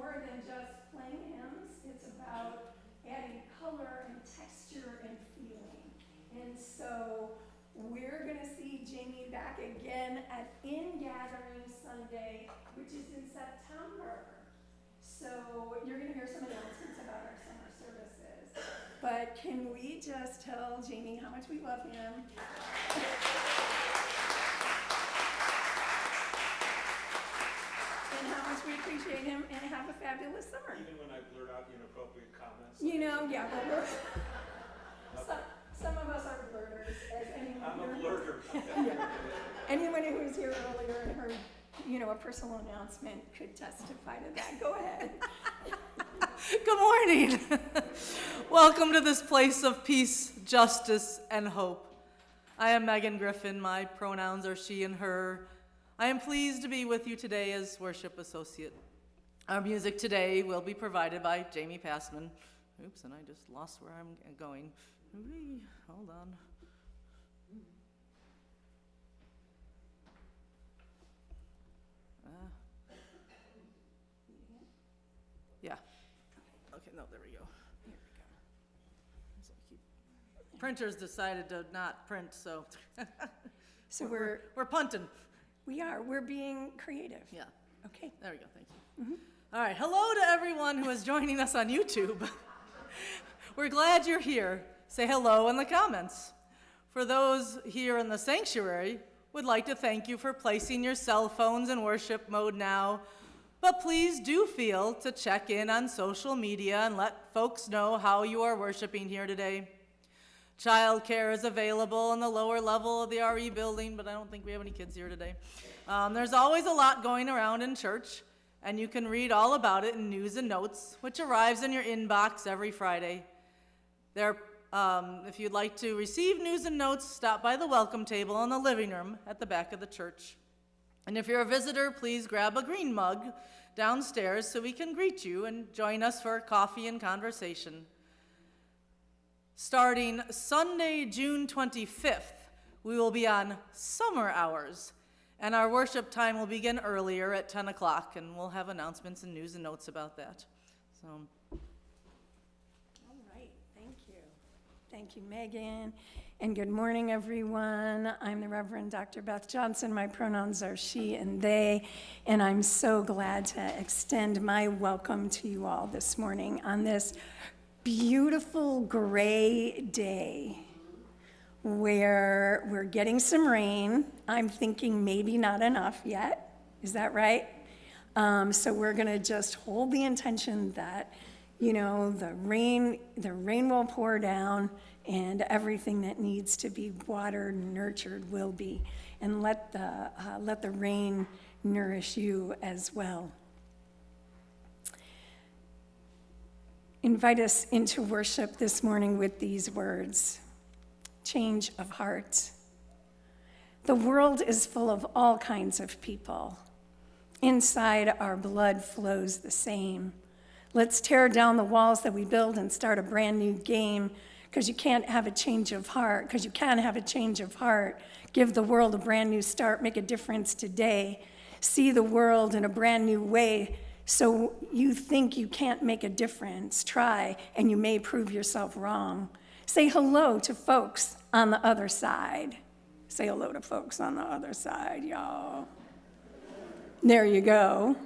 more than just playing hymns. It's about adding color and texture and feeling. And so we're going to see Jamie back again at In Gathering Sunday, which is in September. So you're going to hear some announcements about our summer services. But can we just tell Jamie how much we love him? And how much we appreciate him, and have a fabulous summer. Even when I blurt out inappropriate comments. You know, yeah, well, some of us are blurters, as anyone I'm here. a blurter. Yeah. Anyone who was here earlier and heard, a personal announcement could testify to that. Go ahead. Good morning. Welcome to this place of peace, justice, and hope. I am Megan Griffin. My pronouns are she and her. I am pleased to be with you today as worship associate. Our music today will be provided by Jamie Passman. Oops, and I just lost where I'm going. Hold on. Yeah. Okay, no, there we go. Here we So printers decided to not print, so So we're punting. we're being creative. Yeah. Okay. There we go. Thank you. All right. Hello to everyone who is joining us on YouTube. We're glad you're here. Say hello in the comments. For those here in the sanctuary, would like to thank you for placing your cell phones in worship mode now. But please do feel to check in on social media and let folks know how you are worshiping here today. Childcare is available in the lower level of the RE building, but I don't think we have any kids here today. There's always a lot going around in church, and you can read all about it in News and Notes, which arrives in your inbox every Friday. If you'd like to receive News and Notes, stop by the welcome table in the living room at the back of the church. And if you're a visitor, please grab a green mug downstairs so we can greet you and join us for coffee and conversation. Starting Sunday, June 25th, we will be on summer hours, and our worship time will begin earlier at 10 o'clock, and we'll have announcements and news and notes about that. So. All right. Thank you. Thank you, Megan. And good morning, everyone. I'm the Reverend Dr. Beth Johnson. My pronouns are she and they, and I'm so glad to extend my welcome to you all this morning on this beautiful gray day where we're getting some rain. I'm thinking maybe not enough yet. Is that right? So we're going to just hold the intention that, the rain will pour down, and everything that needs to be watered and nurtured will be. And let the rain nourish you as well. Invite us into worship this morning with these words: change of heart. The world is full of all kinds of people. Inside, our blood flows the same. Let's tear down the walls that we build and start a brand new game. Because you can't have a change of heart. Because you can have a change of heart. Give the world a brand new start. Make a difference today. See the world in a brand new way. So you think you can't make a difference. Try, and you may prove yourself wrong. Say hello to folks on the other side. Say hello to folks on the other side, y'all. There you go.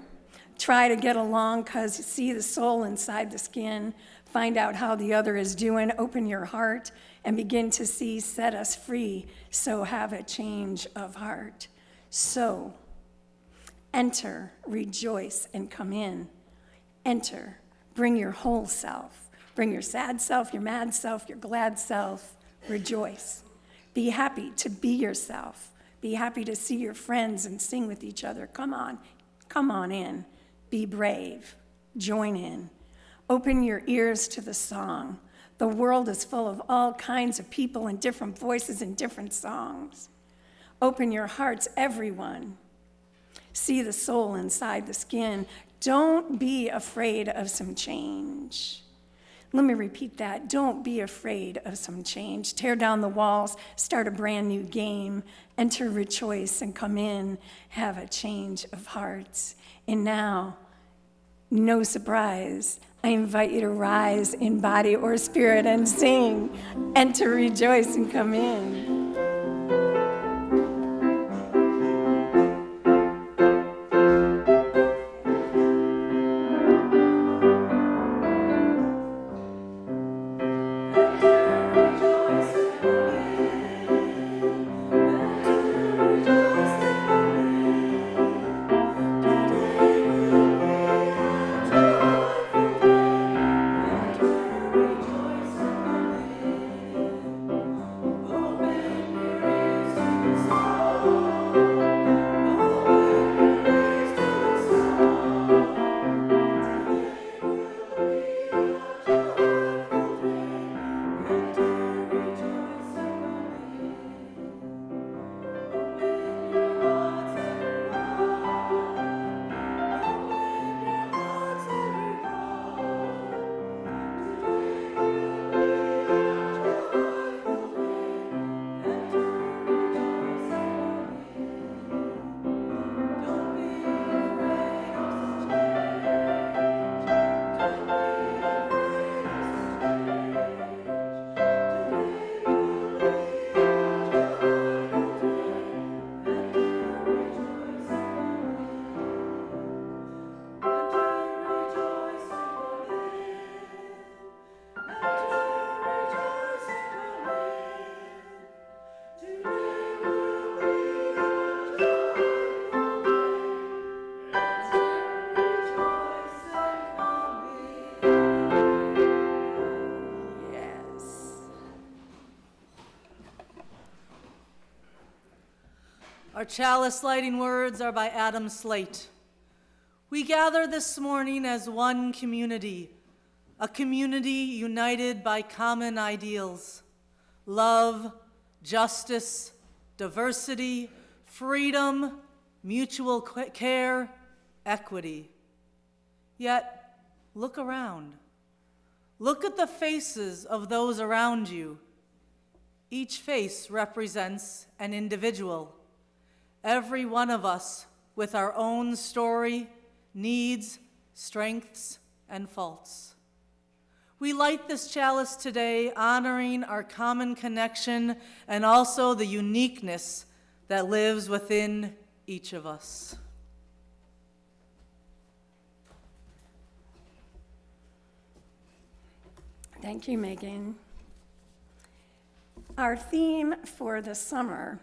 Try to get along, because you see the soul inside the skin. Find out how the other is doing. Open your heart and begin to see, set us free. So have a change of heart. So enter, rejoice, and come in. Enter, bring your whole self. Bring your sad self, your mad self, your glad self. Rejoice. Be happy to be yourself. Be happy to see your friends and sing with each other. Come on in. Be brave. Join in. Open your ears to the song. The world is full of all kinds of people and different voices and different songs. Open your hearts, everyone. See the soul inside the skin. Don't be afraid of some change. Let me repeat that. Don't be afraid of some change. Tear down the walls, start a brand new game, enter, rejoice, and come in, have a change of hearts. And now, No surprise, I invite you to rise in body or spirit and sing, and to rejoice and come in. Our chalice lighting words are by Adam Slate. We gather this morning as one community, a community united by common ideals: love, justice, diversity, freedom, mutual care, equity. Yet, look around. Look at the faces of those around you. Each face represents an individual. Every one of us with our own story, needs, strengths, and faults. We light this chalice today honoring our common connection and also the uniqueness that lives within each of us. Thank you, Megan. Our theme for the summer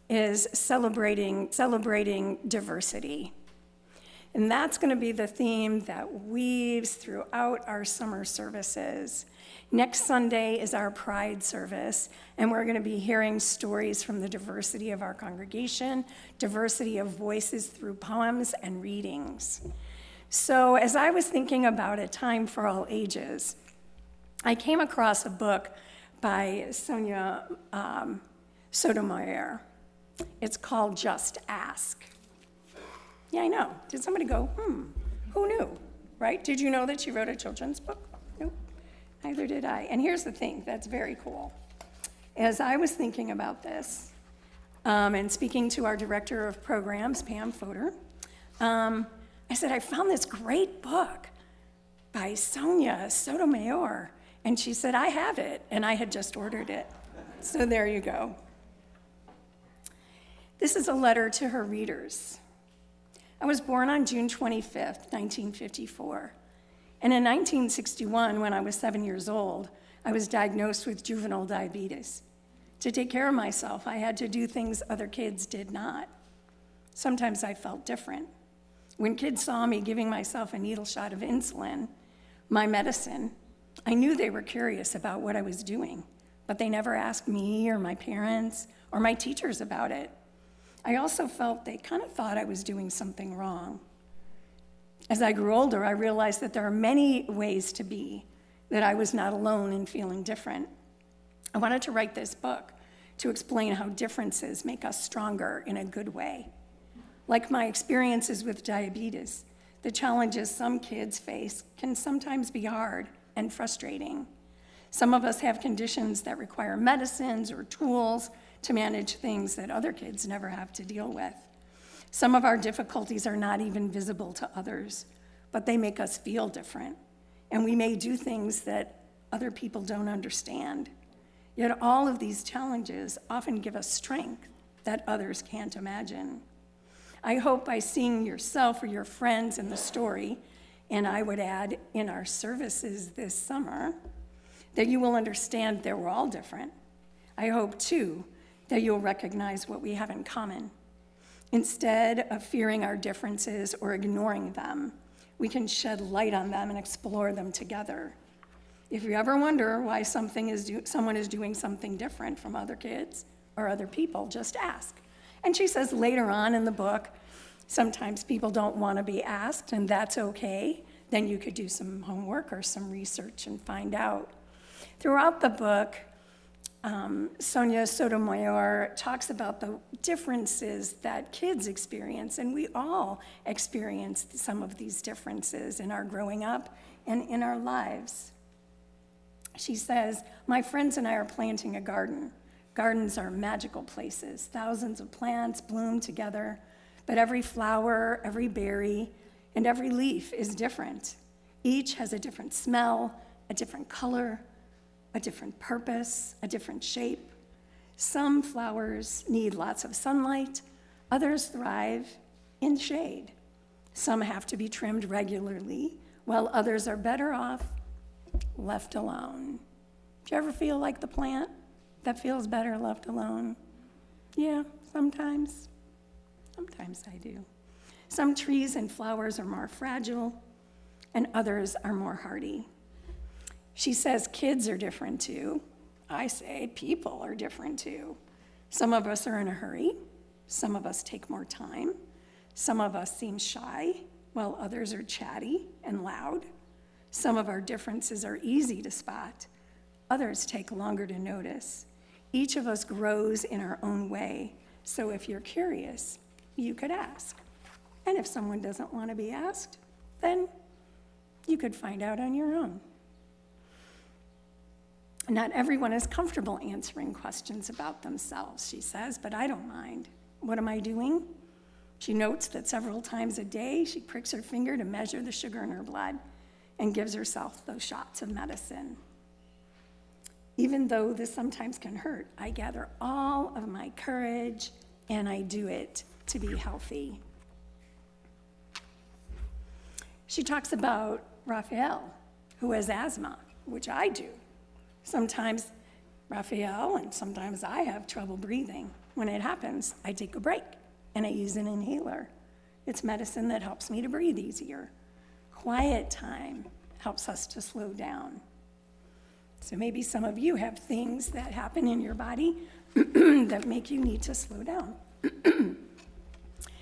is celebrating diversity. And that's going to be the theme that weaves throughout our summer services. Next Sunday is our Pride service, and we're going to be hearing stories from the diversity of our congregation, diversity of voices through poems and readings. So as I was thinking about A Time for All Ages, I came across a book by Sonia Sotomayor. It's called Just Ask. Yeah, I know. Did somebody go, who knew, right? Did you know that she wrote a children's book? Nope, neither did I. And here's the thing that's very cool. As I was thinking about this, and speaking to our director of programs, Pam Fodor, I said, I found this great book by Sonia Sotomayor. And she said, I have it, and I had just ordered it. So there you go. This is a letter to her readers. I was born on June 25th, 1954. And in 1961, when I was 7 years old, I was diagnosed with juvenile diabetes. To take care of myself, I had to do things other kids did not. Sometimes I felt different. When kids saw me giving myself a needle shot of insulin, my medicine, I knew they were curious about what I was doing, but they never asked me or my parents or my teachers about it. I also felt they kind of thought I was doing something wrong. As I grew older, I realized that there are many ways to be, that I was not alone in feeling different. I wanted to write this book to explain how differences make us stronger in a good way. Like my experiences with diabetes, the challenges some kids face can sometimes be hard and frustrating. Some of us have conditions that require medicines or tools to manage things that other kids never have to deal with. Some of our difficulties are not even visible to others, but they make us feel different. And we may do things that other people don't understand. Yet all of these challenges often give us strength that others can't imagine. I hope by seeing yourself or your friends in the story, and I would add in our services this summer, that you will understand that we're all different. I hope, too, that you'll recognize what we have in common. Instead of fearing our differences or ignoring them, we can shed light on them and explore them together. If you ever wonder why someone is doing something different from other kids or other people, just ask. And she says later on in the book, sometimes people don't want to be asked, and that's okay. Then you could do some homework or some research and find out. Throughout the book, Sonia Sotomayor talks about the differences that kids experience, and we all experience some of these differences in our growing up and in our lives. She says, "My friends and I are planting a garden. Gardens are magical places. Thousands of plants bloom together, but every flower, every berry, and every leaf is different. Each has a different smell, a different color, a different purpose, a different shape. Some flowers need lots of sunlight, others thrive in shade. Some have to be trimmed regularly, while others are better off left alone." Do you ever feel like the plant that feels better left alone? Yeah, sometimes. Sometimes I do. Some trees and flowers are more fragile, and others are more hardy. She says kids are different too. I say people are different too. Some of us are in a hurry. Some of us take more time. Some of us seem shy, while others are chatty and loud. Some of our differences are easy to spot. Others take longer to notice. Each of us grows in our own way. So if you're curious, you could ask. And if someone doesn't want to be asked, then you could find out on your own. Not everyone is comfortable answering questions about themselves, she says, but I don't mind. What am I doing? She notes that several times a day she pricks her finger to measure the sugar in her blood and gives herself those shots of medicine. Even though this sometimes can hurt, I gather all of my courage and I do it to be healthy. She talks about Raphael, who has asthma, which I do. Sometimes Raphael and sometimes I have trouble breathing. When it happens, I take a break and I use an inhaler. It's medicine that helps me to breathe easier. Quiet time helps us to slow down. So maybe some of you have things that happen in your body that make you need to slow down.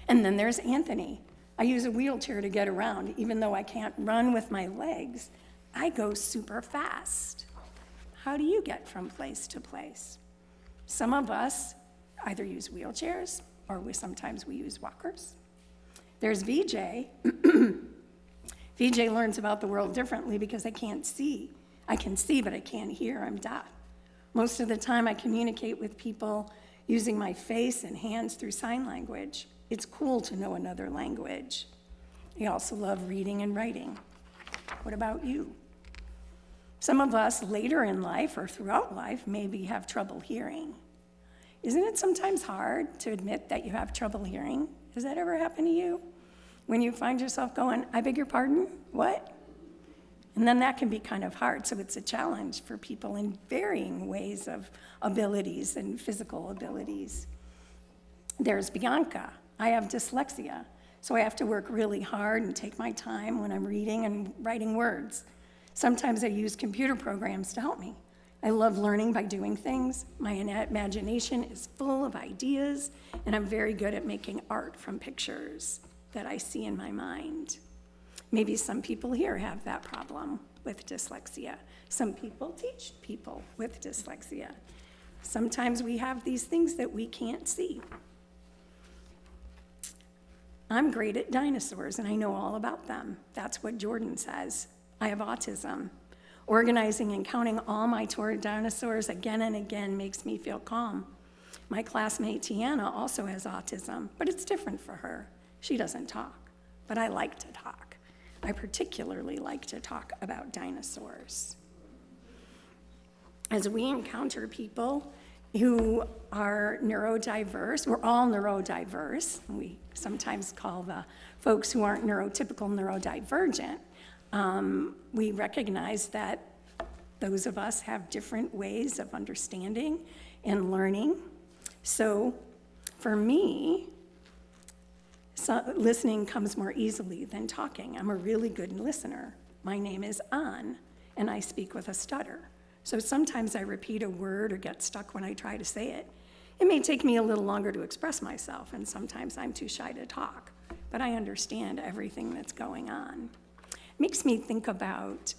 And then there's Anthony. I use a wheelchair to get around. Even though I can't run with my legs, I go super fast. How do you get from place to place? Some of us either use wheelchairs or sometimes we use walkers. There's VJ. VJ learns about the world differently because I can't see. I can see, but I can't hear. I'm deaf. Most of the time I communicate with people using my face and hands through sign language. It's cool to know another language. I also love reading and writing. What about you? Some of us later in life or throughout life maybe have trouble hearing. Isn't it sometimes hard to admit that you have trouble hearing? Does that ever happen to you? When you find yourself going, I beg your pardon, what? And then that can be kind of hard, so it's a challenge for people in varying ways of abilities and physical abilities. There's Bianca. I have dyslexia, so I have to work really hard and take my time when I'm reading and writing words. Sometimes I use computer programs to help me. I love learning by doing things. My imagination is full of ideas, and I'm very good at making art from pictures that I see in my mind. Maybe some people here have that problem with dyslexia. Some people teach people with dyslexia. Sometimes we have these things that we can't see. I'm great at dinosaurs, and I know all about them. That's what Jordan says. I have autism. Organizing and counting all my toy dinosaurs again and again makes me feel calm. My classmate Tiana also has autism, but it's different for her. She doesn't talk, but I like to talk. I particularly like to talk about dinosaurs. As we encounter people who are neurodiverse, we're all neurodiverse. We sometimes call the folks who aren't neurotypical neurodivergent. We recognize that those of us have different ways of understanding and learning. So for me, listening comes more easily than talking. I'm a really good listener. My name is An, and I speak with a stutter. So sometimes I repeat a word or get stuck when I try to say it. It may take me a little longer to express myself, and sometimes I'm too shy to talk, but I understand everything that's going on. It makes me think about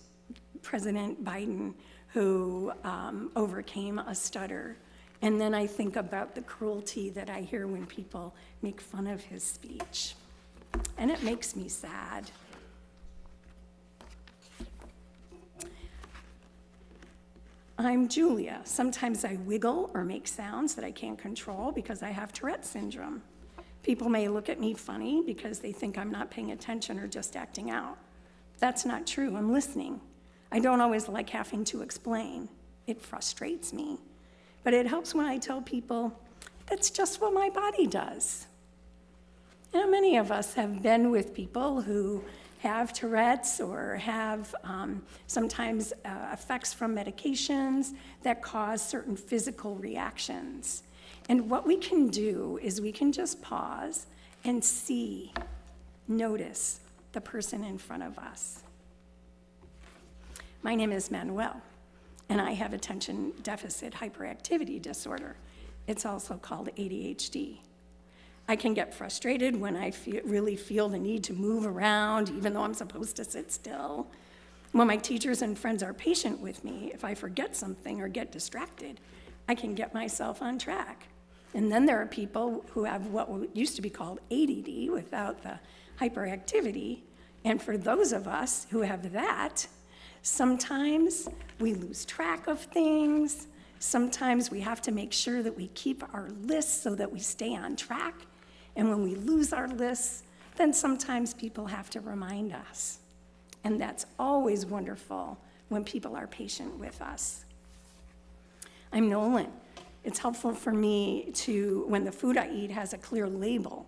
President Biden, who overcame a stutter. And then I think about the cruelty that I hear when people make fun of his speech. And it makes me sad. I'm Julia. Sometimes I wiggle or make sounds that I can't control because I have Tourette syndrome. People may look at me funny because they think I'm not paying attention or just acting out. That's not true. I'm listening. I don't always like having to explain. It frustrates me. But it helps when I tell people, that's just what my body does. Now, many of us have been with people who have Tourette's or have sometimes effects from medications that cause certain physical reactions. And what we can do is we can just pause and see, notice the person in front of us. My name is Manuel, and I have attention deficit hyperactivity disorder. It's also called ADHD. I can get frustrated when I really feel the need to move around, even though I'm supposed to sit still. When my teachers and friends are patient with me, if I forget something or get distracted, I can get myself on track. And then there are people who have what used to be called ADD without the hyperactivity. And for those of us who have that, sometimes we lose track of things. Sometimes we have to make sure that we keep our lists so that we stay on track. And when we lose our lists, then sometimes people have to remind us. And that's always wonderful when people are patient with us. I'm Nolan. It's helpful for me to, when the food I eat has a clear label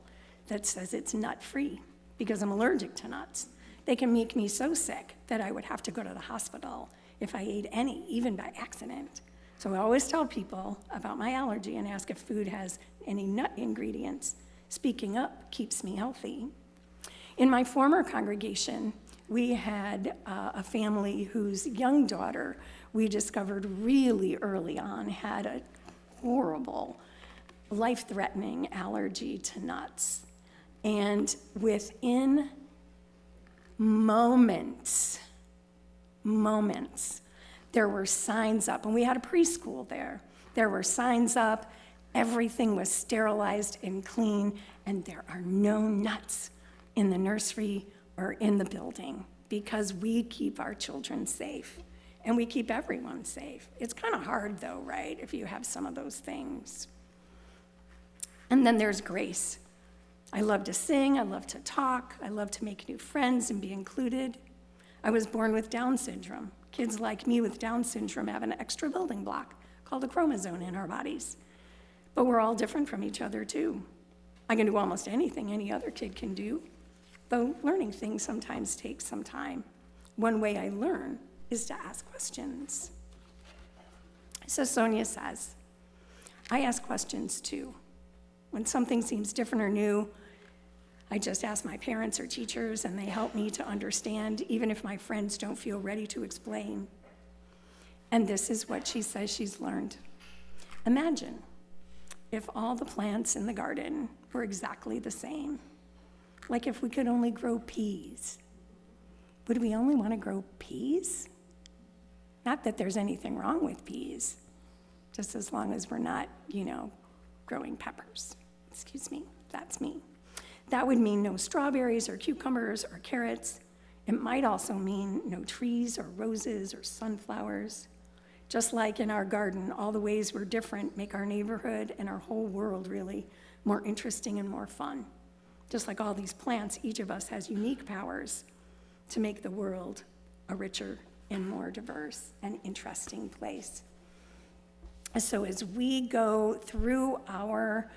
that says it's nut-free, because I'm allergic to nuts. They can make me so sick that I would have to go to the hospital if I ate any, even by accident. So I always tell people about my allergy and ask if food has any nut ingredients. Speaking up keeps me healthy. In my former congregation, we had a family whose young daughter, we discovered really early on, had a horrible, life-threatening allergy to nuts. And within moments, there were signs up, and we had a preschool there. There were signs up, everything was sterilized and clean, and there are no nuts in the nursery or in the building because we keep our children safe and we keep everyone safe. It's kind of hard though, right, if you have some of those things. And then there's Grace. I love to sing, I love to talk, I love to make new friends and be included. I was born with Down syndrome. Kids like me with Down syndrome have an extra building block called a chromosome in our bodies. But we're all different from each other too. I can do almost anything any other kid can do, though learning things sometimes takes some time. One way I learn is to ask questions. So Sonia says, I ask questions too. When something seems different or new, I just ask my parents or teachers and they help me to understand, even if my friends don't feel ready to explain. And this is what she says she's learned. Imagine if all the plants in the garden were exactly the same. Like if we could only grow peas. Would we only want to grow peas? Not that there's anything wrong with peas, just as long as we're not, growing peppers. Excuse me, that's me. That would mean no strawberries or cucumbers or carrots. It might also mean no trees or roses or sunflowers. Just like in our garden, all the ways we're different make our neighborhood and our whole world really more interesting and more fun. Just like all these plants, each of us has unique powers to make the world a richer and more diverse and interesting place. So as we go through our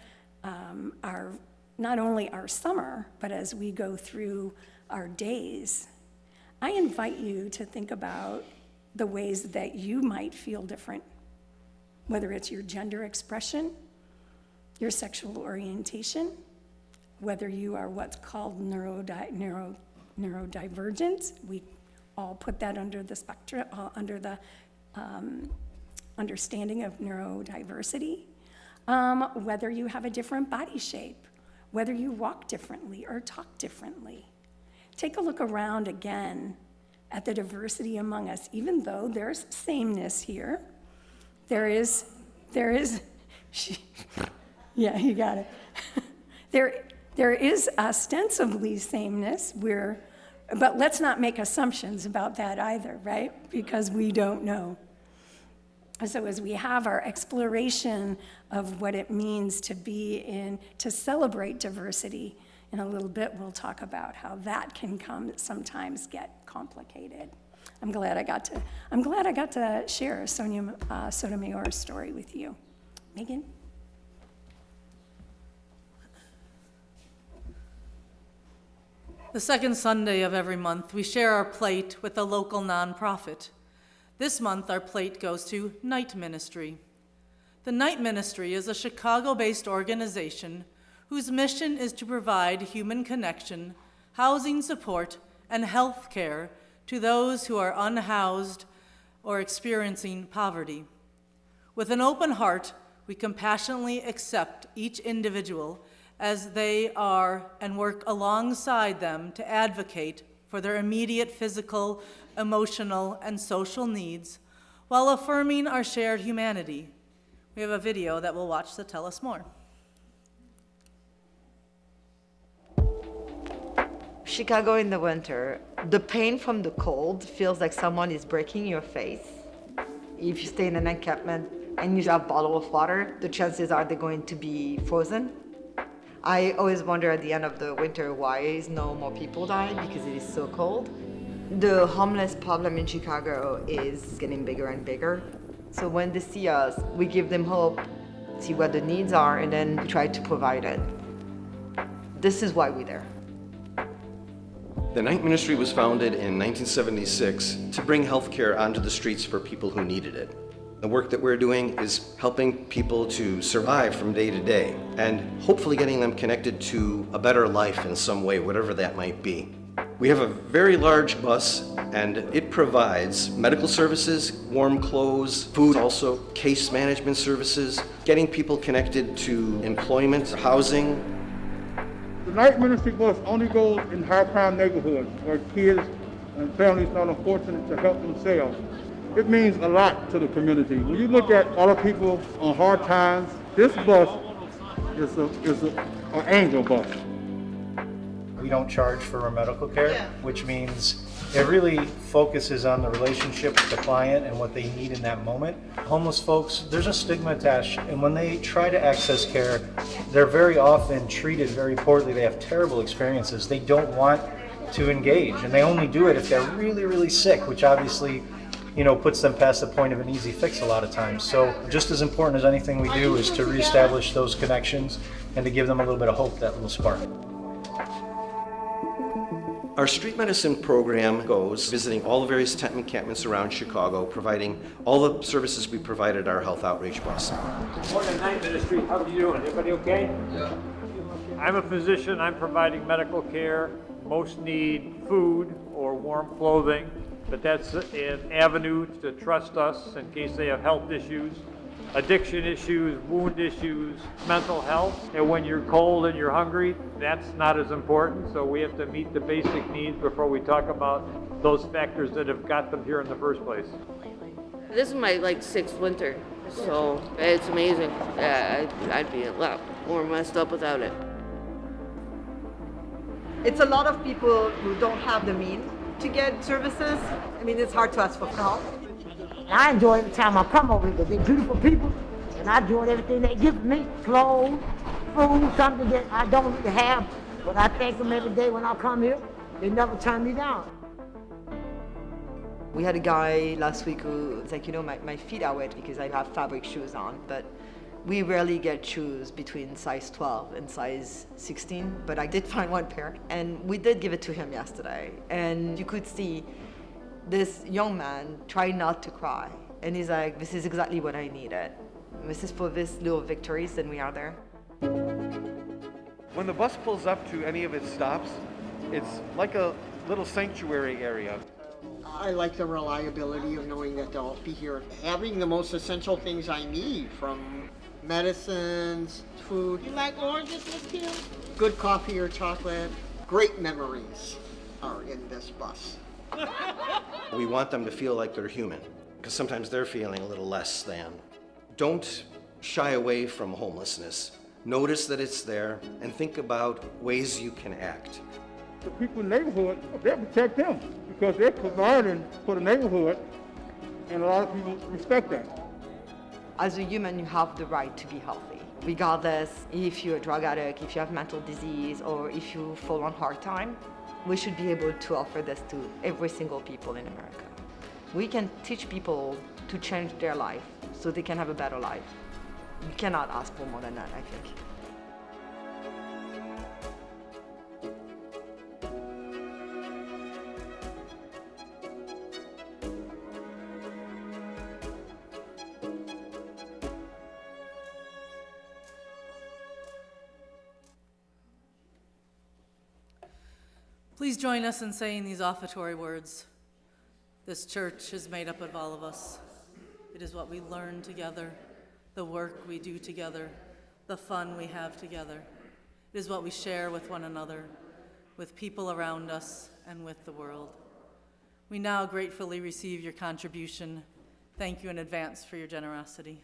not only our summer, but as we go through our days, I invite you to think about the ways that you might feel different, whether it's your gender expression, your sexual orientation, whether you are what's called neurodivergent. We all put that under the spectrum, under the understanding of neurodiversity, whether you have a different body shape, whether you walk differently or talk differently. Take a look around again at the diversity among us. Even though there's sameness here, there is, yeah, you got it. There is ostensibly sameness, but let's not make assumptions about that either, right? Because we don't know. So as we have our exploration of what it means to celebrate diversity, in a little bit we'll talk about how that can sometimes get complicated. I'm glad I got to share Sonia Sotomayor's story with you. Megan? The second Sunday of every month, we share our plate with a local nonprofit. This month, our plate goes to Night Ministry. The Night Ministry is a Chicago-based organization whose mission is to provide human connection, housing support, and health care to those who are unhoused or experiencing poverty. With an open heart, we compassionately accept each individual as they are and work alongside them to advocate for their immediate physical, emotional, and social needs while affirming our shared humanity. We have a video that we'll watch to tell us more. Chicago in the winter, the pain from the cold feels like someone is breaking your face. If you stay in an encampment and you have a bottle of water, the chances are they're going to be frozen. I always wonder at the end of the winter why is no more people dying, because it is so cold. The homeless problem in Chicago is getting bigger and bigger. So when they see us, we give them hope, see what the needs are, and then we try to provide it. This is why we're there. The Night Ministry was founded in 1976 to bring healthcare onto the streets for people who needed it. The work that we're doing is helping people to survive from day to day and hopefully getting them connected to a better life in some way, whatever that might be. We have a very large bus and it provides medical services, warm clothes, food, also case management services, getting people connected to employment, housing. The Night Ministry bus only goes in high-crime neighborhoods where kids and families are unfortunate to help themselves. It means a lot to the community. When you look at other people on hard times, this bus is an angel bus. We don't charge for our medical care, which means it really focuses on the relationship with the client and what they need in that moment. Homeless folks, there's a stigma attached, and when they try to access care, they're very often treated very poorly. They have terrible experiences. They don't want to engage, and they only do it if they're really, really sick, which obviously, puts them past the point of an easy fix a lot of times. So just as important as anything we do is to reestablish those connections and to give them a little bit of hope, that little spark. Our street medicine program goes visiting all the various tent encampments around Chicago, providing all the services we provide at our health outreach bus. Morning, Night Ministry. How are you doing? Everybody okay? Yeah. I'm a physician. I'm providing medical care. Most need food or warm clothing, but that's an avenue to trust us in case they have health issues, addiction issues, wound issues, mental health. And when you're cold and you're hungry, that's not as important. So we have to meet the basic needs before we talk about those factors that have got them here in the first place. This is my sixth winter, so it's amazing. I'd be a lot more messed up without it. It's a lot of people who don't have the means to get services. I mean, it's hard to ask for help. I enjoy every time I come over here because they're beautiful people, and I enjoy everything they give me, clothes, food, something that I don't really have, but I thank them every day when I come here. They never turn me down. We had a guy last week who was like, my feet are wet because I have fabric shoes on, but we rarely get shoes between size 12 and size 16, but I did find one pair, and we did give it to him yesterday. And you could see this young man try not to cry, and he's like, this is exactly what I needed. This is for these little victories, and we are there. When the bus pulls up to any of its stops, it's like a little sanctuary area. I like the reliability of knowing that they'll be here. Having the most essential things I need, from medicines, food. You like oranges, Miss Kim? Good coffee or chocolate. Great memories are in this bus. We want them to feel like they're human, because sometimes they're feeling a little less than. Don't shy away from homelessness. Notice that it's there and think about ways you can act. The people in the neighborhood, they protect them because they're providing for the neighborhood, and a lot of people respect that. As a human, you have the right to be healthy, regardless if you're a drug addict, if you have mental disease, or if you fall on hard time. We should be able to offer this to every single people in America. We can teach people to change their life so they can have a better life. You cannot ask for more than that, I think. Please join us in saying these offertory words. This church is made up of all of us. It is what we learn together, the work we do together, the fun we have together. It is what we share with one another, with people around us, and with the world. We now gratefully receive your contribution. Thank you in advance for your generosity.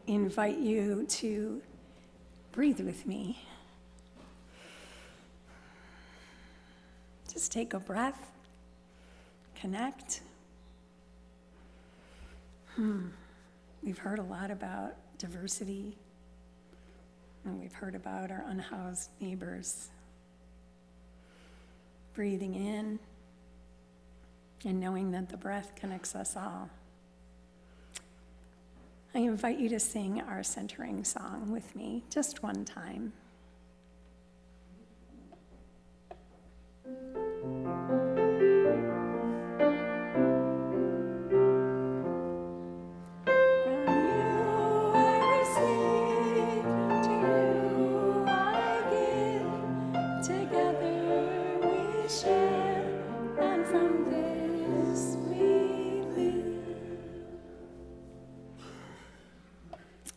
Invite you to breathe with me. Just take a breath, connect. We've heard a lot about diversity, and we've heard about our unhoused neighbors. Breathing in and knowing that the breath connects us all. I invite you to sing our centering song with me, just one time.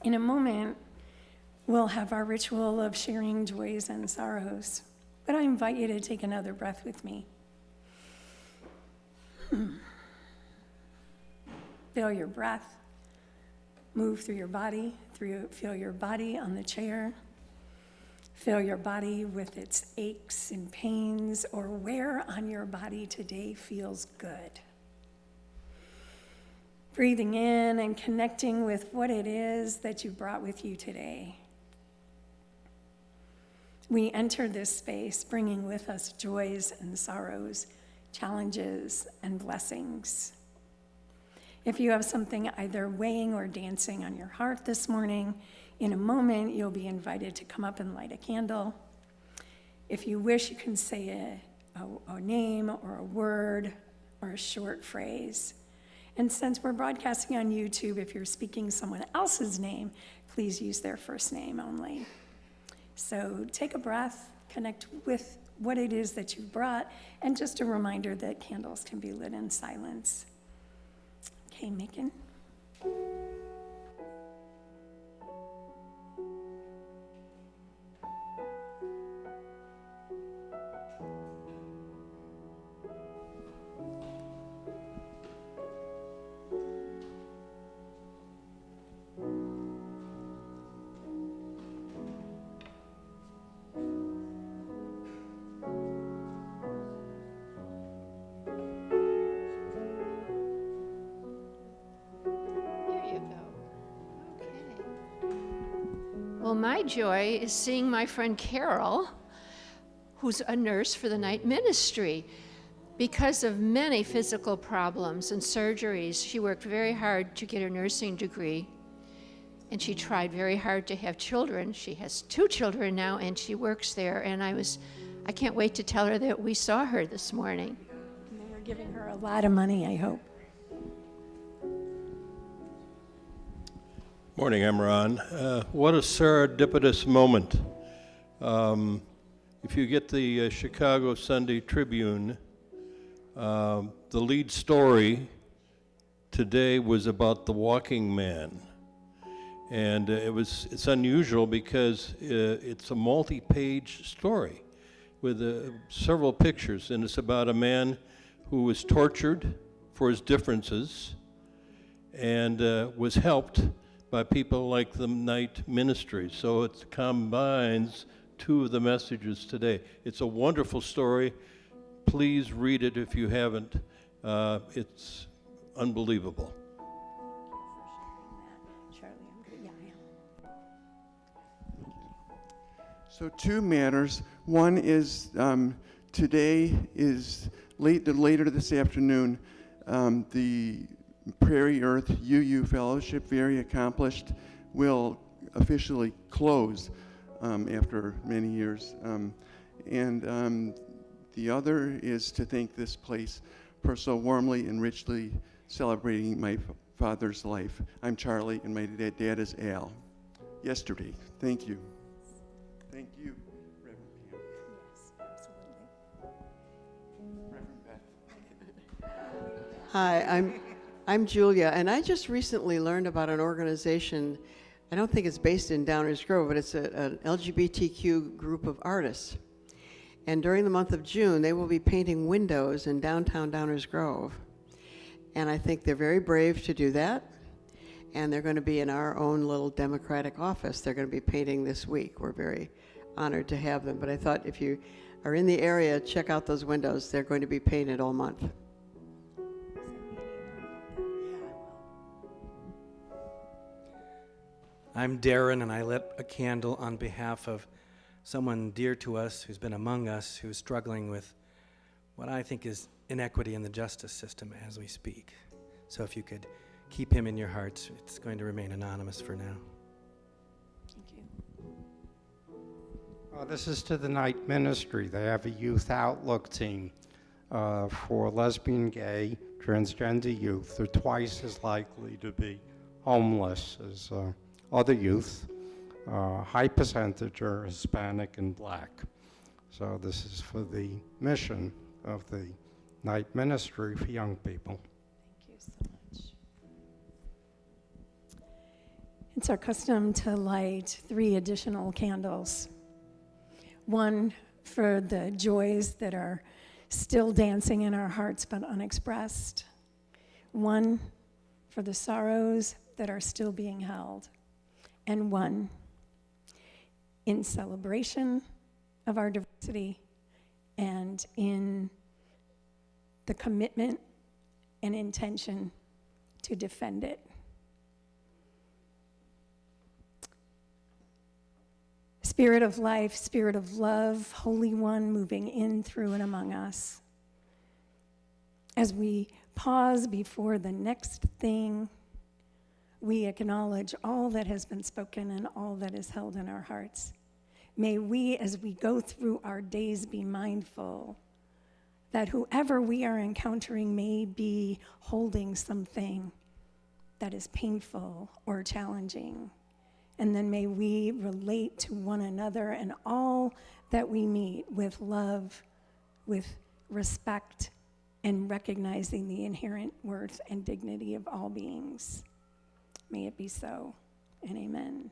In a moment, we'll have our ritual of sharing joys and sorrows, but I invite you to take another breath with me. Feel your breath move through your body, feel your body on the chair, feel your body with its aches and pains, or where on your body today feels good. Breathing in and connecting with what it is that you brought with you today. We enter this space bringing with us joys and sorrows, challenges and blessings. If you have something either weighing or dancing on your heart this morning, in a moment you'll be invited to come up and light a candle. If you wish, you can say a name or a word or a short phrase. And since we're broadcasting on YouTube, if you're speaking someone else's name, please use their first name only. So take a breath, connect with what it is that you brought, and just a reminder that candles can be lit in silence. Okay, Macon. Well, my joy is seeing my friend Carol, who's a nurse for the night ministry. Because of many physical problems and surgeries, she worked very hard to get her nursing degree. And she tried very hard to have children. She has 2 children now, and she works there. And I can't wait to tell her that we saw her this morning. And they were giving her a lot of money, I hope. Morning, I'm Ron. What a serendipitous moment. If you get the Chicago Sunday Tribune, the lead story today was about the walking man. And it's unusual because it's a multi-page story with several pictures, and it's about a man who was tortured for his differences and was helped by people like the night ministry. So it combines 2 of the messages today. It's a wonderful story. Please read it if you haven't. It's unbelievable. So 2 matters. One is today is later this afternoon, the Prairie Earth UU Fellowship, very accomplished, will officially close after many years. And the other is to thank this place for so warmly and richly celebrating my father's life. I'm Charlie, and my dad is Al. Yesterday. Thank you. Thank you, Reverend Pam. Yes, absolutely. Reverend Beth. Hi, I'm Julia, and I just recently learned about an organization. I don't think it's based in Downers Grove, but it's an LGBTQ group of artists. And during the month of June, they will be painting windows in downtown Downers Grove. And I think they're very brave to do that. And they're going to be in our own little democratic office. They're going to be painting this week. We're very honored to have them. But I thought if you are in the area, check out those windows. They're going to be painted all month. I'm Darren, and I lit a candle on behalf of someone dear to us who's been among us, who's struggling with what I think is inequity in the justice system as we speak. So if you could keep him in your hearts. It's going to remain anonymous for now. Thank you. This is to the night ministry. They have a youth outlook team for lesbian, gay, transgender youth. They're twice as likely to be homeless as other youth. High percentage are Hispanic and Black. So this is for the mission of the night ministry for young people. Thank you so much. It's our custom to light 3 additional candles. One for the joys that are still dancing in our hearts but unexpressed. One for the sorrows that are still being held. And one in celebration of our diversity and in the commitment and intention to defend it. Spirit of life, Spirit of love, Holy One moving in, through, and among us. As we pause before the next thing, we acknowledge all that has been spoken and all that is held in our hearts. May we, as we go through our days, be mindful that whoever we are encountering may be holding something that is painful or challenging. And then may we relate to one another and all that we meet with love, with respect, and recognizing the inherent worth and dignity of all beings. May it be so, and amen.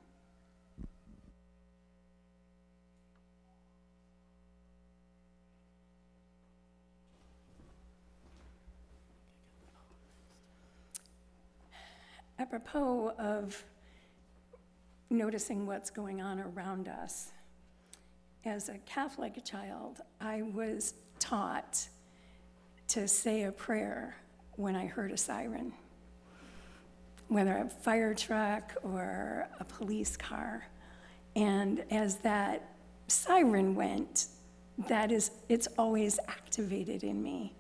Apropos of noticing what's going on around us, as a Catholic child, I was taught to say a prayer when I heard a siren, whether a fire truck or a police car. And as that siren went, it's always activated in me.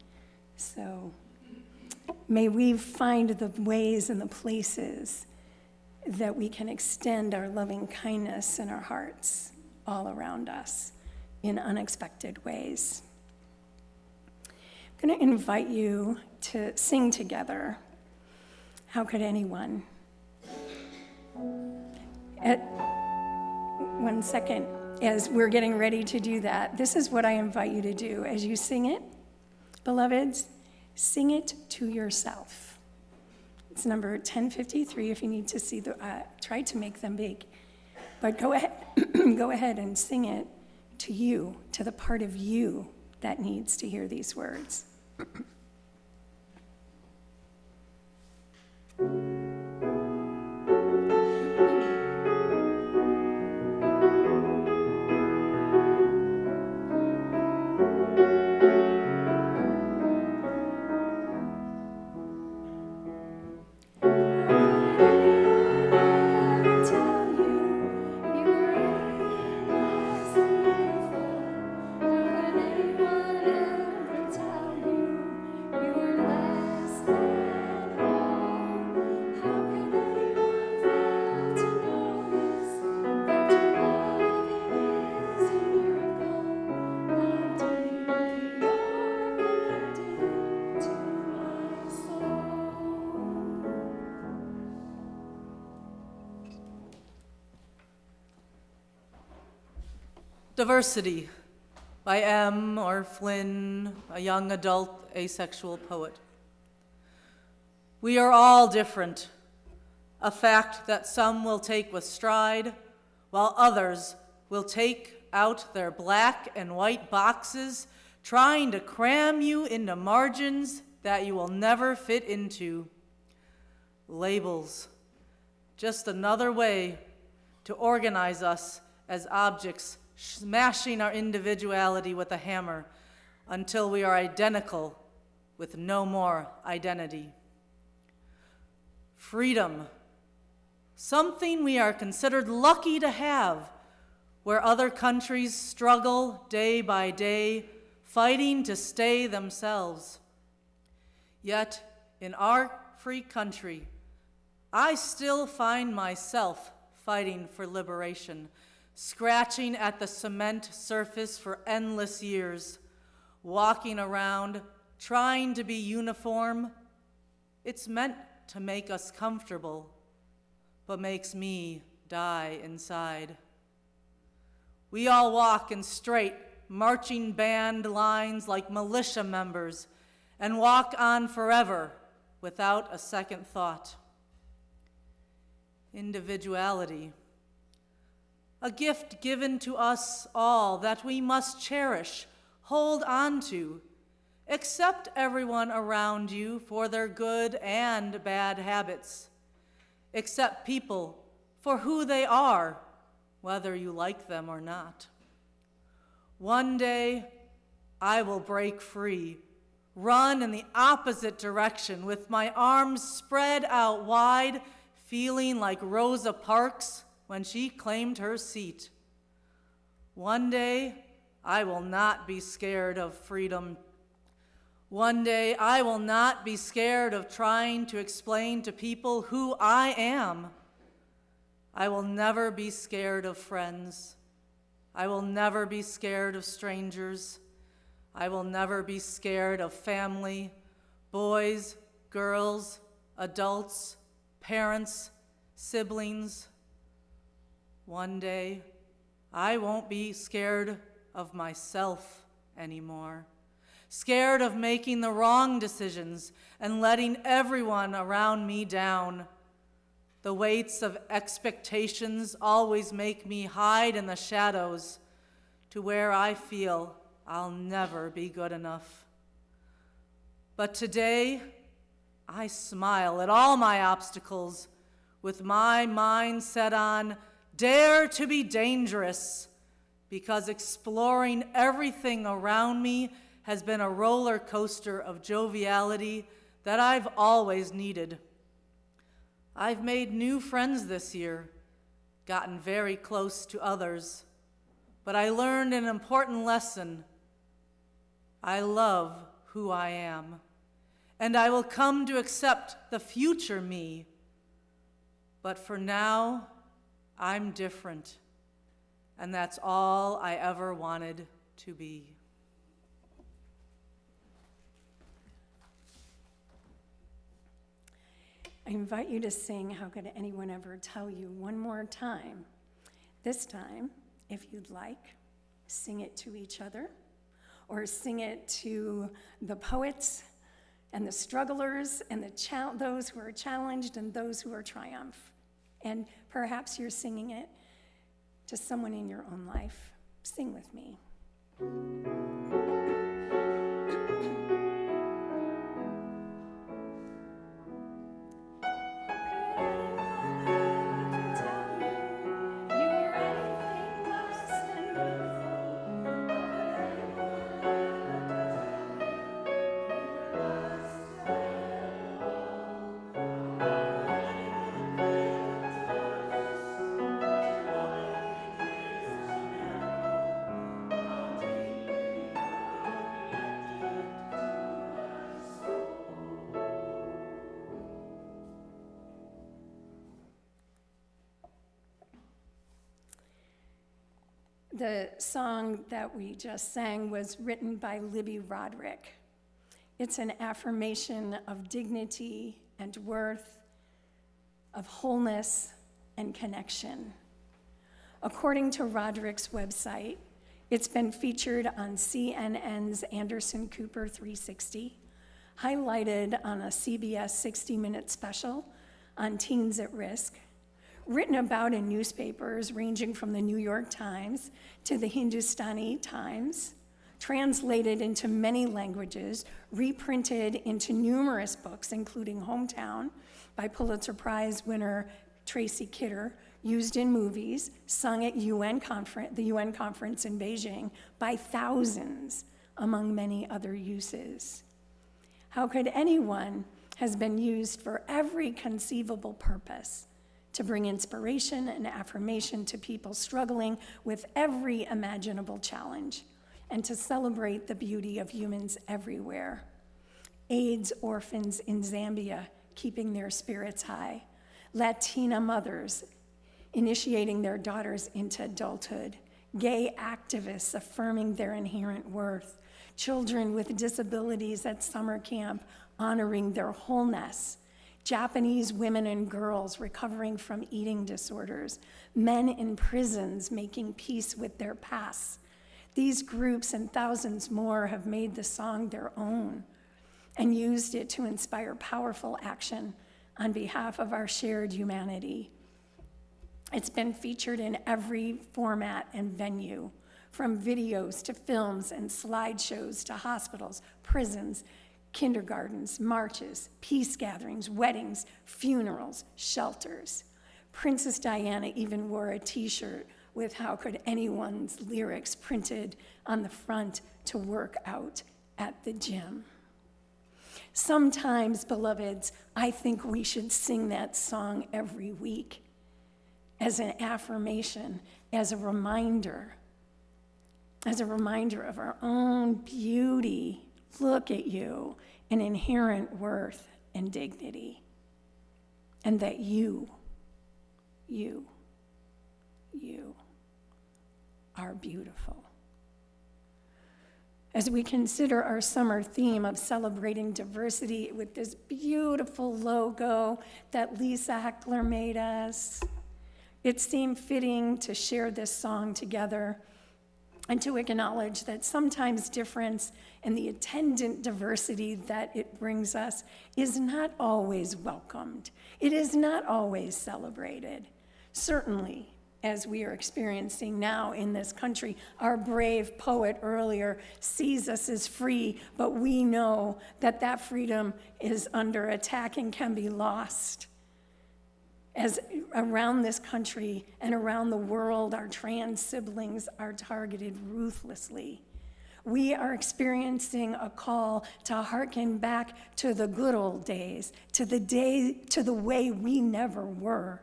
So may we find the ways and the places that we can extend our loving kindness in our hearts all around us in unexpected ways. I'm going to invite you to sing together. How could anyone? One second, as we're getting ready to do that, this is what I invite you to do. As you sing it, beloveds, sing it to yourself. It's number 1053 if you need to see try to make them big. But go ahead, go ahead and sing it to you, to the part of you that needs to hear these words. Diversity by M. or Flynn, a young adult asexual poet. We are all different, a fact that some will take with stride, while others will take out their black and white boxes, trying to cram you into margins that you will never fit into. Labels, just another way to organize us as objects, smashing our individuality with a hammer until we are identical with no more identity. Freedom, something we are considered lucky to have, where other countries struggle day by day, fighting to stay themselves. Yet, in our free country, I still find myself fighting for liberation, scratching at the cement surface for endless years, walking around, trying to be uniform. It's meant to make us comfortable, but makes me die inside. We all walk in straight, marching band lines like militia members and walk on forever without a second thought. Individuality, a gift given to us all that we must cherish, hold on to. Accept everyone around you for their good and bad habits. Accept people for who they are, whether you like them or not. One day, I will break free, run in the opposite direction with my arms spread out wide, feeling like Rosa Parks when she claimed her seat. One day, I will not be scared of freedom. One day, I will not be scared of trying to explain to people who I am. I will never be scared of friends. I will never be scared of strangers. I will never be scared of family, boys, girls, adults, parents, siblings. One day, I won't be scared of myself anymore, scared of making the wrong decisions and letting everyone around me down. The weights of expectations always make me hide in the shadows to where I feel I'll never be good enough. But today, I smile at all my obstacles with my mind set on dare to be dangerous, because exploring everything around me has been a roller coaster of joviality that I've always needed. I've made new friends this year, gotten very close to others, but I learned an important lesson. I love who I am, and I will come to accept the future me. But for now, I'm different, and that's all I ever wanted to be. I invite you to sing How Could Anyone Ever Tell You one more time. This time, if you'd like, sing it to each other, or sing it to the poets and the strugglers and those who are challenged and those who are triumph. And perhaps you're singing it to someone in your own life. Sing with me. The song that we just sang was written by Libby Roderick. It's an affirmation of dignity and worth, of wholeness and connection. According to Roderick's website, it's been featured on CNN's Anderson Cooper 360, highlighted on a CBS 60-minute special on teens at risk, written about in newspapers ranging from the New York Times to the Hindustani Times, translated into many languages, reprinted into numerous books, including Hometown by Pulitzer Prize winner Tracy Kidder, used in movies, sung at the UN conference in Beijing by thousands, among many other uses. How Could Anyone has been used for every conceivable purpose, to bring inspiration and affirmation to people struggling with every imaginable challenge, and to celebrate the beauty of humans everywhere. AIDS orphans in Zambia keeping their spirits high, Latina mothers initiating their daughters into adulthood, gay activists affirming their inherent worth, children with disabilities at summer camp honoring their wholeness, Japanese women and girls recovering from eating disorders, men in prisons making peace with their pasts. These groups and thousands more have made the song their own and used it to inspire powerful action on behalf of our shared humanity. It's been featured in every format and venue, from videos to films and slideshows to hospitals, prisons, kindergartens, marches, peace gatherings, weddings, funerals, shelters. Princess Diana even wore a t-shirt with How Could Anyone's lyrics printed on the front to work out at the gym. Sometimes, beloveds, I think we should sing that song every week as an affirmation, as a reminder of our own beauty. Look at you, an inherent worth and dignity, and that you are beautiful. As we consider our summer theme of celebrating diversity with this beautiful logo that Lisa Heckler made us, it seemed fitting to share this song together and to acknowledge that sometimes difference and the attendant diversity that it brings us is not always welcomed. It is not always celebrated. Certainly, as we are experiencing now in this country, our brave poet earlier sees us as free, but we know that that freedom is under attack and can be lost. As around this country and around the world, our trans siblings are targeted ruthlessly. We are experiencing a call to hearken back to the good old days, to the way we never were.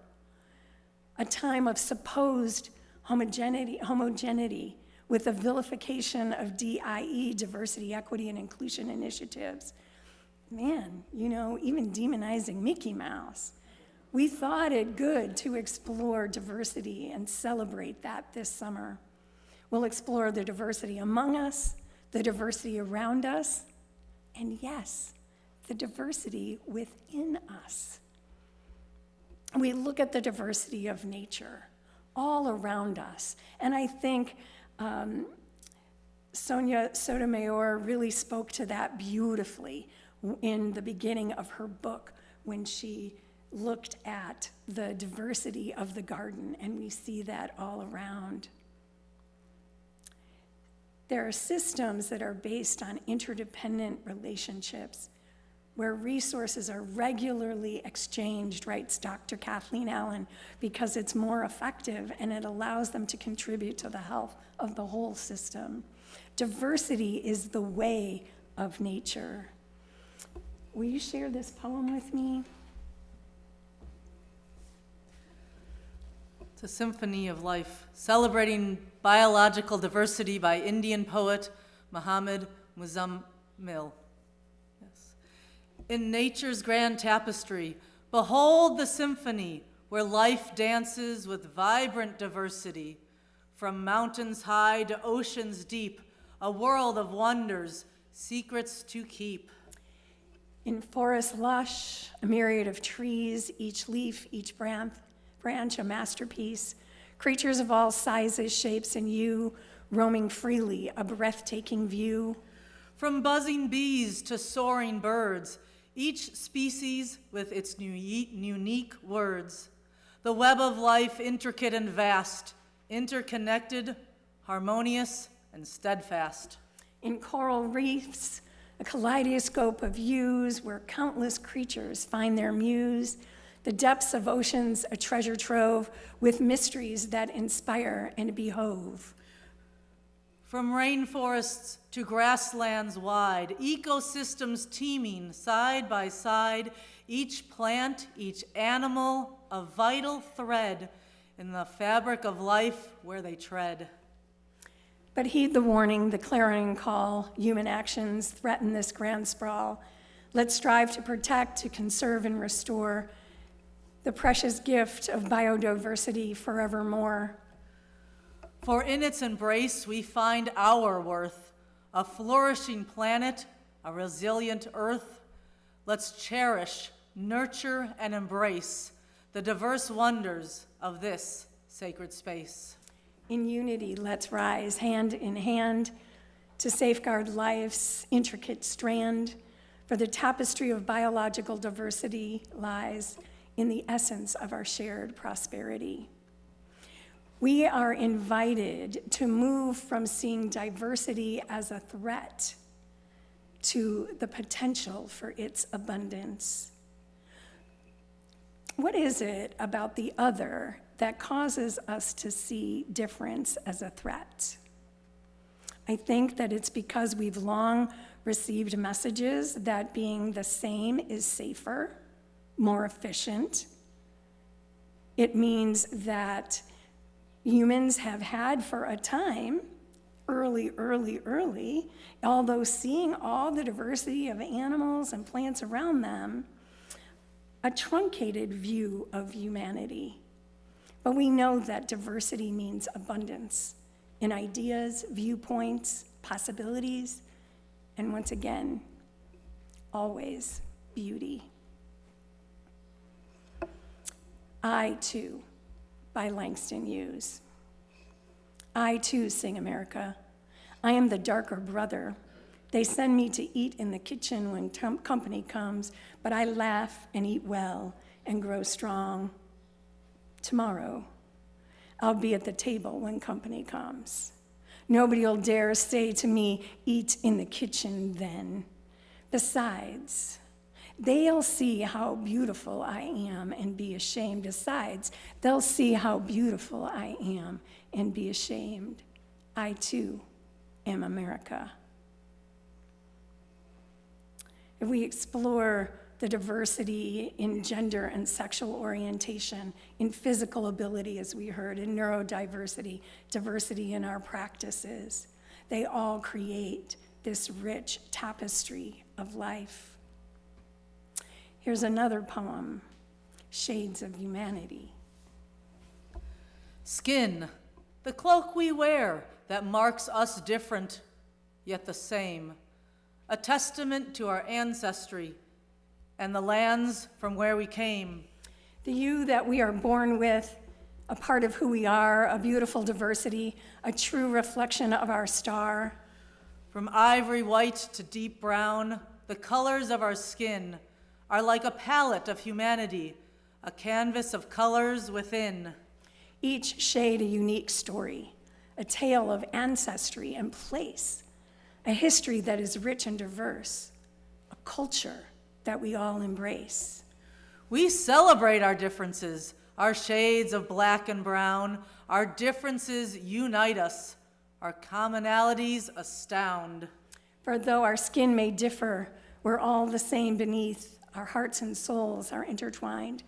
a time of supposed homogeneity with the vilification of DIE, diversity, equity, and inclusion initiatives. Man, even demonizing Mickey Mouse. We thought it good to explore diversity and celebrate that this summer. We'll explore the diversity among us, the diversity around us, and yes, the diversity within us. We look at the diversity of nature all around us, and I think Sonia Sotomayor really spoke to that beautifully in the beginning of her book when she looked at the diversity of the garden, and we see that all around. There are systems that are based on interdependent relationships where resources are regularly exchanged, writes Dr. Kathleen Allen, because it's more effective and it allows them to contribute to the health of the whole system. Diversity is the way of nature. Will you share this poem with me? It's a symphony of life, celebrating biological diversity by Indian poet Muhammad Muzammil. Yes. In nature's grand tapestry, behold the symphony where life dances with vibrant diversity. From mountains high to oceans deep, a world of wonders, secrets to keep. In forest lush, a myriad of trees, each leaf, each branch a masterpiece, creatures of all sizes, shapes, and hue, roaming freely, a breathtaking view. From buzzing bees to soaring birds, each species with its unique words. The web of life intricate and vast, interconnected, harmonious, and steadfast. In coral reefs, a kaleidoscope of hues where countless creatures find their muse. The depths of oceans, a treasure trove with mysteries that inspire and behove. From rainforests to grasslands wide, ecosystems teeming side by side, each plant, each animal, a vital thread in the fabric of life where they tread. But heed the warning, the clarion call, human actions threaten this grand sprawl. Let's strive to protect, to conserve, and restore the precious gift of biodiversity forevermore. For in its embrace we find our worth, a flourishing planet, a resilient earth. Let's cherish, nurture, and embrace the diverse wonders of this sacred space. In unity, let's rise hand in hand to safeguard life's intricate strand, for the tapestry of biological diversity lies in the essence of our shared prosperity. We are invited to move from seeing diversity as a threat to the potential for its abundance. What is it about the other that causes us to see difference as a threat? I think that it's because we've long received messages that being the same is safer, more efficient. It means that humans have had for a time, early, although seeing all the diversity of animals and plants around them, a truncated view of humanity. But we know that diversity means abundance in ideas, viewpoints, possibilities, and once again, always beauty. I Too, by Langston Hughes. I too sing America. I am the darker brother. They send me to eat in the kitchen when company comes, but I laugh and eat well and grow strong. Tomorrow, I'll be at the table when company comes. Nobody'll dare say to me, eat in the kitchen then. Besides, they'll see how beautiful I am and be ashamed. Besides, they'll see how beautiful I am and be ashamed. I too am America. If we explore the diversity in gender and sexual orientation, in physical ability, as we heard, in neurodiversity, diversity in our practices. They all create this rich tapestry of life. Here's another poem, Shades of Humanity. Skin, the cloak we wear that marks us different, yet the same, a testament to our ancestry and the lands from where we came. The you that we are born with, a part of who we are, a beautiful diversity, a true reflection of our star. From ivory white to deep brown, the colors of our skin are like a palette of humanity, a canvas of colors within. Each shade a unique story, a tale of ancestry and place, a history that is rich and diverse, a culture that we all embrace. We celebrate our differences, our shades of black and brown. Our differences unite us. Our commonalities astound. For though our skin may differ, we're all the same beneath. Our hearts and souls are intertwined,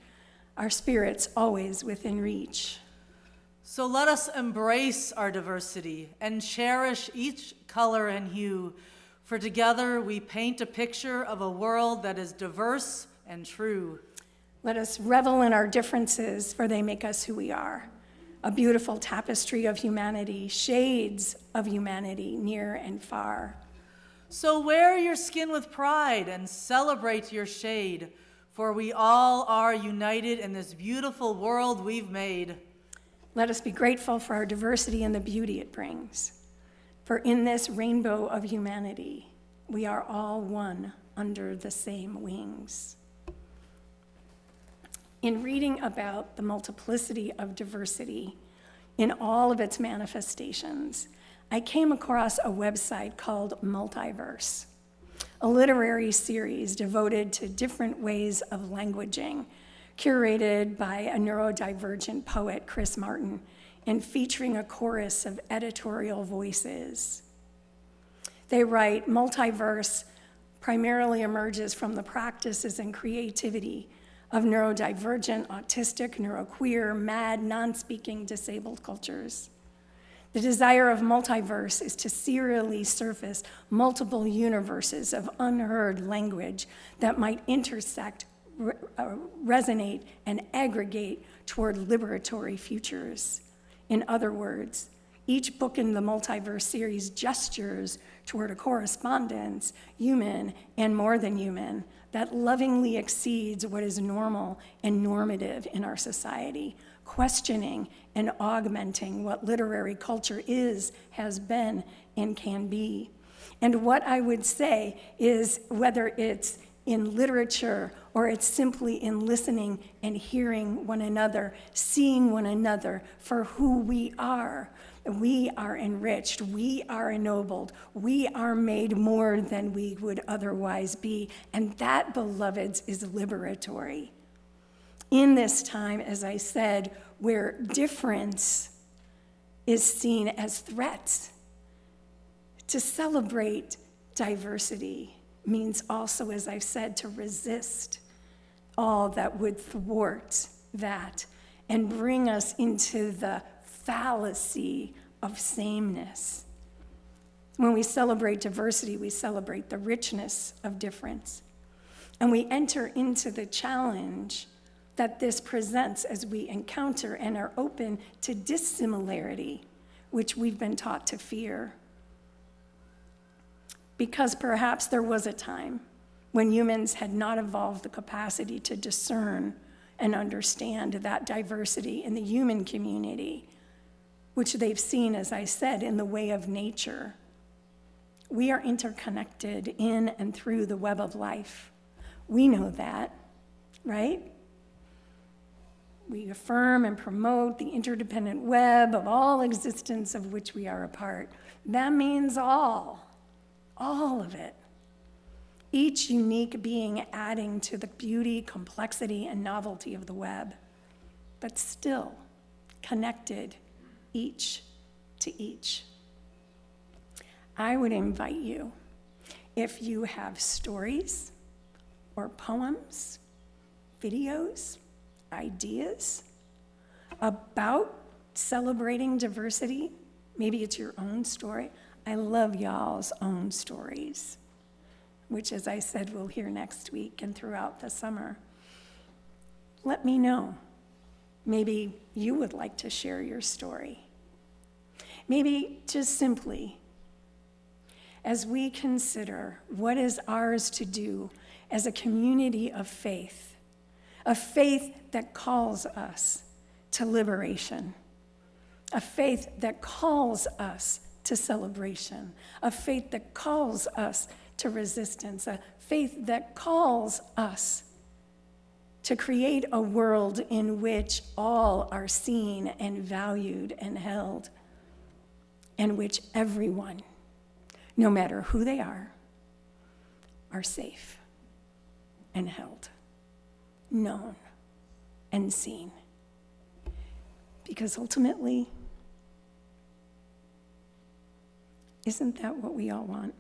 our spirits always within reach. So let us embrace our diversity and cherish each color and hue, for together we paint a picture of a world that is diverse and true. Let us revel in our differences, for they make us who we are. A beautiful tapestry of humanity, shades of humanity near and far. So wear your skin with pride and celebrate your shade, for we all are united in this beautiful world we've made. Let us be grateful for our diversity and the beauty it brings. For in this rainbow of humanity, we are all one under the same wings. In reading about the multiplicity of diversity in all of its manifestations, I came across a website called Multiverse, a literary series devoted to different ways of languaging, curated by a neurodivergent poet, Chris Martin, and featuring a chorus of editorial voices. They write, multiverse primarily emerges from the practices and creativity of neurodivergent, autistic, neuroqueer, mad, non-speaking, disabled cultures. The desire of multiverse is to serially surface multiple universes of unheard language that might intersect, resonate, and aggregate toward liberatory futures. In other words, each book in the Multiverse series gestures toward a correspondence, human and more than human, that lovingly exceeds what is normal and normative in our society, questioning and augmenting what literary culture is, has been, and can be. And what I would say is, whether it's in literature or it's simply in listening and hearing one another, seeing one another for who we are enriched, we are ennobled, we are made more than we would otherwise be, and that, beloveds, is liberatory. In this time, as I said, where difference is seen as threats, to celebrate diversity means also, as I've said, to resist all that would thwart that and bring us into the fallacy of sameness. When we celebrate diversity, we celebrate the richness of difference. And we enter into the challenge that this presents as we encounter and are open to dissimilarity, which we've been taught to fear. Because perhaps there was a time when humans had not evolved the capacity to discern and understand that diversity in the human community, which they've seen, as I said, in the way of nature. We are interconnected in and through the web of life. We know that, right? We affirm and promote the interdependent web of all existence of which we are a part. That means all of it. Each unique being adding to the beauty, complexity, and novelty of the web, but still connected each to each. I would invite you, if you have stories, or poems, videos, ideas about celebrating diversity. Maybe it's your own story. I love y'all's own stories, which, as I said, we'll hear next week and throughout the summer. Let me know. Maybe you would like to share your story. Maybe just simply, as we consider what is ours to do as a community of faith that calls us to liberation, a faith that calls us to celebration, a faith that calls us to resistance, a faith that calls us to create a world in which all are seen and valued and held, and which everyone, no matter who they are safe and held, known and seen. Because ultimately, isn't that what we all want?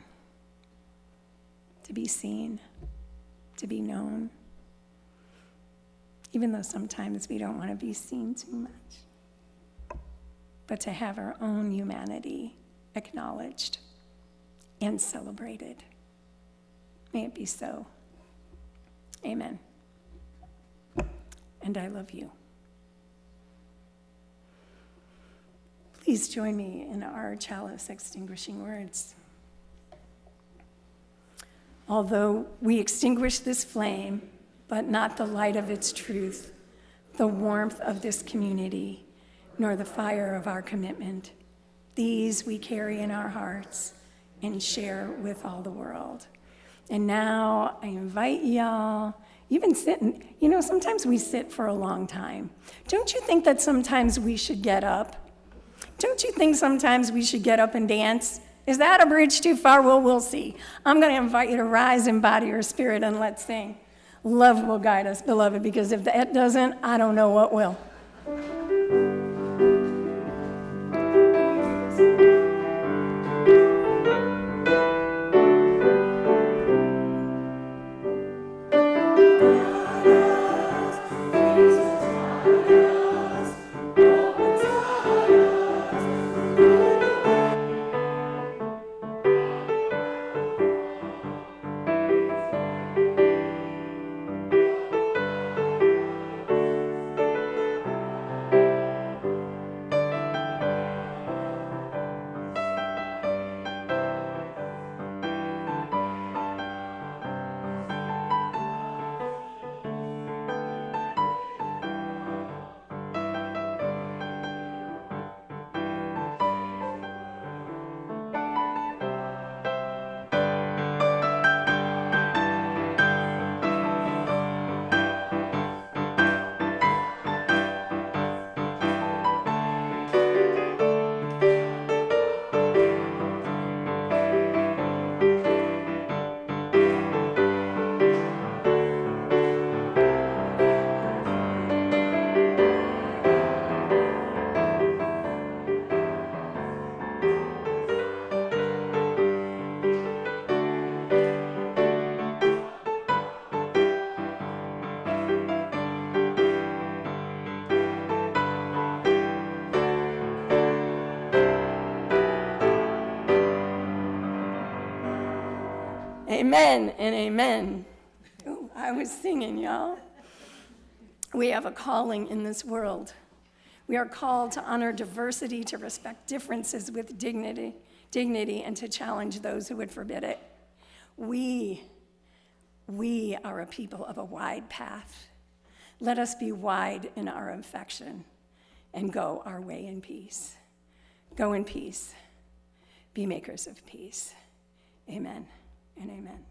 To be seen, to be known, even though sometimes we don't want to be seen too much, but to have our own humanity acknowledged and celebrated. May it be so. Amen. And I love you. Please join me in our chalice extinguishing words. Although we extinguish this flame, but not the light of its truth, the warmth of this community, nor the fire of our commitment, these we carry in our hearts and share with all the world. And now I invite y'all, you've been sitting, sometimes we sit for a long time. Don't you think that sometimes we should get up? Don't you think sometimes we should get up and dance? Is that a bridge too far? Well, we'll see. I'm going to invite you to rise in body or spirit and let's sing. Love will guide us, beloved, because if that doesn't, I don't know what will. Amen and amen. Ooh, I was singing, y'all. We have a calling in this world. We are called to honor diversity, to respect differences with dignity, and to challenge those who would forbid it. We are a people of a wide path. Let us be wide in our affection and go our way in peace. Go in peace. Be makers of peace. Amen and amen.